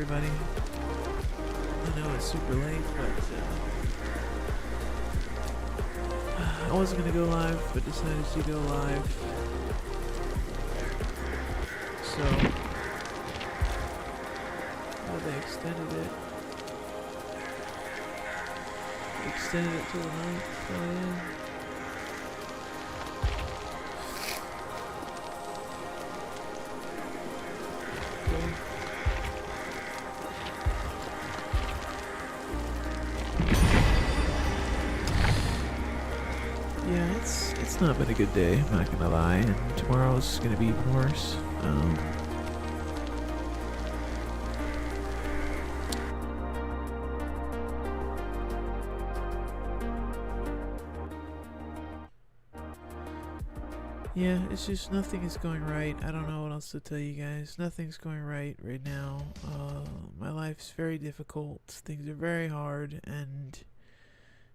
everybody. I know it's super late, but I wasn't going to go live, but decided to go live. So, they extended it. Extended it till the 9th, so yeah. Yeah, it's not been a good day, I'm not gonna lie, and tomorrow's gonna be even worse. Yeah, it's just nothing is going right. I don't know what else to tell you guys. Nothing's going right now. My life's very difficult. Things are very hard, and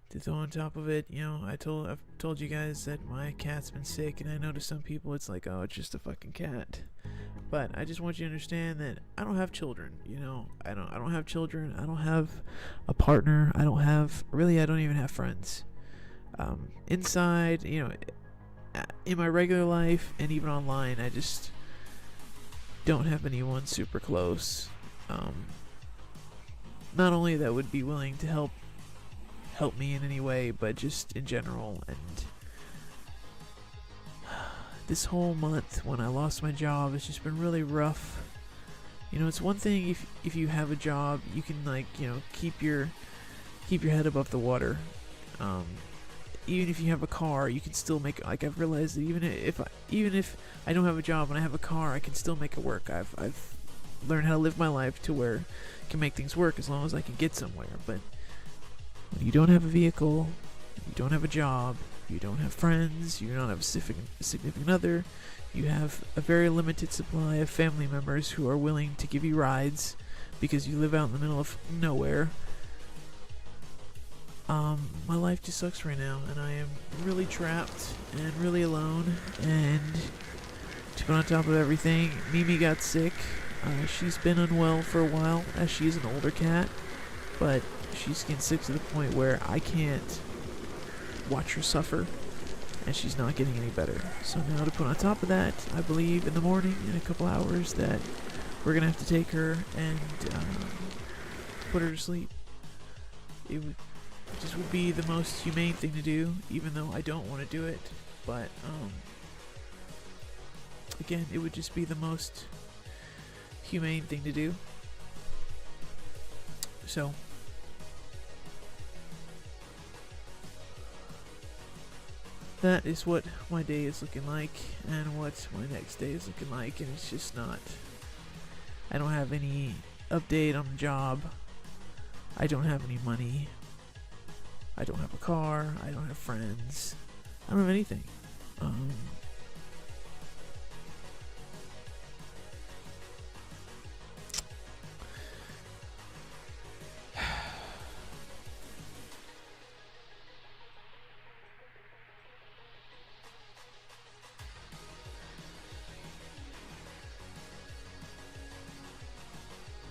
to throw on top of it, I've told you guys that my cat's been sick, and I know to some people it's like, oh, it's just a fucking cat. But I just want you to understand that I don't have children. I don't have children. I don't have a partner. I don't even have friends. Inside, in my regular life and even online, I just don't have anyone super close. Not only that would be willing to help me in any way, but just in general. And this whole month when I lost my job, it's just been really rough. It's one thing if you have a job, you can keep your head above the water. Even if you have a car, you can still make. I've realized that even if I don't have a job and I have a car, I can still make it work. I've learned how to live my life to where I can make things work as long as I can get somewhere. But when you don't have a vehicle, you don't have a job, you don't have friends, you don't have a significant other, you have a very limited supply of family members who are willing to give you rides because you live out in the middle of nowhere. My life just sucks right now, and I am really trapped and really alone. And to put on top of everything, Mimi got sick. She's been unwell for a while, as she is an older cat, but she's getting sick to the point where I can't watch her suffer, and she's not getting any better. So now to put on top of that, I believe in the morning, in a couple hours, that we're gonna have to take her and put her to sleep. It just would be the most humane thing to do, even though I don't want to do it. But again, it would just be the most humane thing to do. So that is what my day is looking like, and what my next day is looking like. And it's just not, I don't have any update on the job. I don't have any money. I don't have a car. I don't have friends. I don't have anything.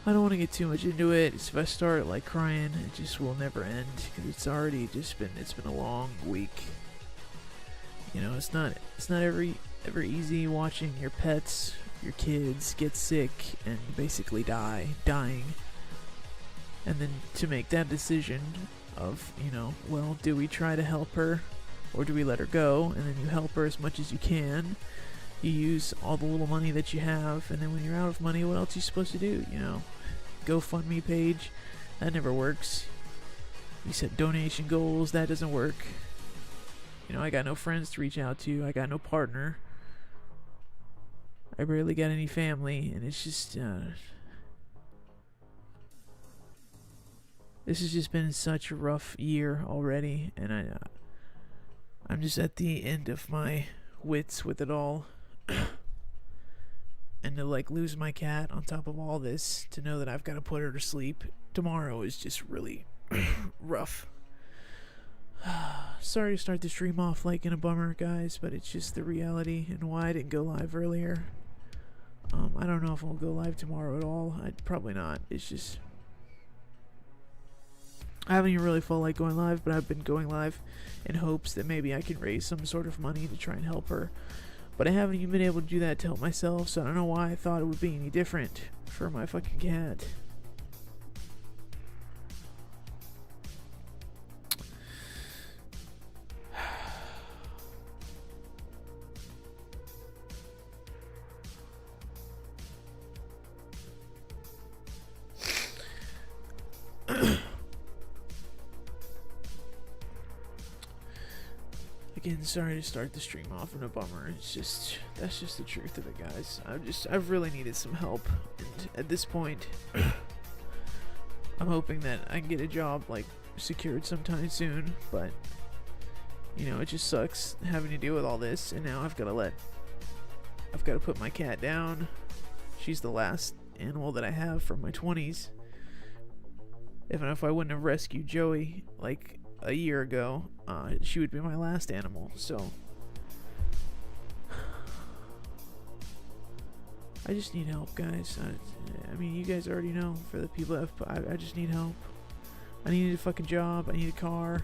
I don't want to get too much into it. If I start crying, it just will never end, because it's already just been a long week. It's not ever easy watching your pets, your kids get sick and basically dying. And then to make that decision of, well, do we try to help her or do we let her go? And then you help her as much as you can. You use all the little money that you have, and then when you're out of money, what else are you supposed to do? GoFundMe page, that never works. You set donation goals, that doesn't work. I got no friends to reach out to. I got no partner. I barely got any family, and it's just this has just been such a rough year already, and I'm just at the end of my wits with it all. And to lose my cat on top of all this, to know that I've got to put her to sleep tomorrow is just really rough. Sorry to start the stream off in a bummer, guys, but it's just the reality and why I didn't go live earlier. I don't know if I'll go live tomorrow at all. I'd probably not. It's just, I haven't even really felt like going live, but I've been going live in hopes that maybe I can raise some sort of money to try and help her. But I haven't even been able to do that to help myself, so I don't know why I thought it would be any different for my fucking cat. Again, sorry to start the stream off in a bummer. It's just, that's just the truth of it, guys. I've really needed some help, and at this point, I'm hoping that I can get a job secured sometime soon. But You know, it just sucks having to deal with all this, and now I've got to put my cat down. She's the last animal that I have from my 20s. If I wouldn't have rescued Joey like a year ago, she would be my last animal. So I just need help, guys. I mean, you guys already know. For the people that I just need help. I need a fucking job. I need a car.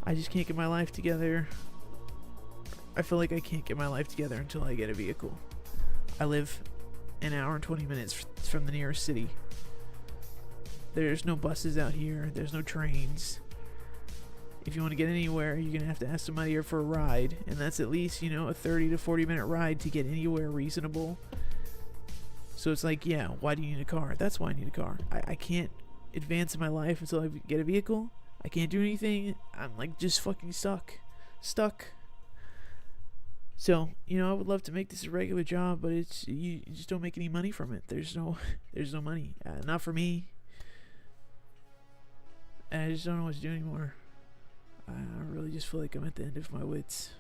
I just can't get my life together. I feel like I can't get my life together until I get a vehicle. I live an hour and 20 minutes from the nearest city. There's no buses out here. There's no trains. If you want to get anywhere, you're going to have to ask somebody here for a ride. And that's at least, you know, a 30 to 40 minute ride to get anywhere reasonable. So it's like, yeah, why do you need a car? That's why I need a car. I can't advance in my life until I get a vehicle. I can't do anything. I'm like just fucking stuck. So, you know, I would love to make this a regular job, but it's you just don't make any money from it. There's no money. Not for me. I just don't know what to do anymore. I really just feel like I'm at the end of my wits.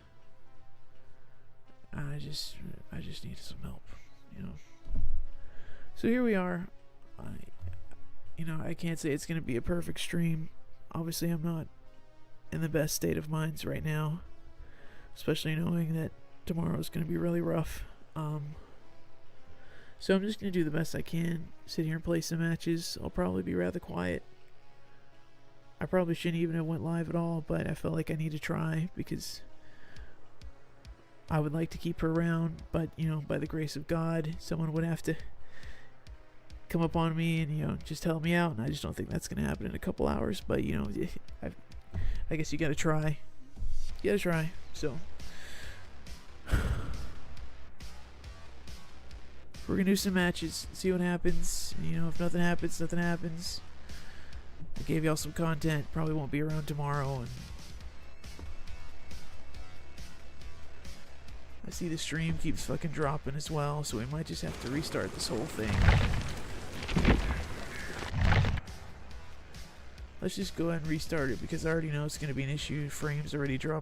I just need some help, you know. So here we are. I can't say it's gonna be a perfect stream. Obviously, I'm not in the best state of minds right now, especially knowing that tomorrow is gonna be really rough. So I'm just gonna do the best I can. Sit here and play some matches. I'll probably be rather quiet. I probably shouldn't even have went live at all, but I felt like I need to try because I would like to keep her around, but you know, by the grace of God, someone would have to come up on me and, you know, just help me out, and I just don't think that's gonna happen in a couple hours. But you know, I guess you gotta try. So we're gonna do some matches, see what happens. You know, if nothing happens, nothing happens. I gave y'all some content, probably won't be around tomorrow, and I see the stream keeps fucking dropping as well, so we might just have to restart this whole thing. Let's just go ahead and restart it because I already know it's going to be an issue. Frames already dropped.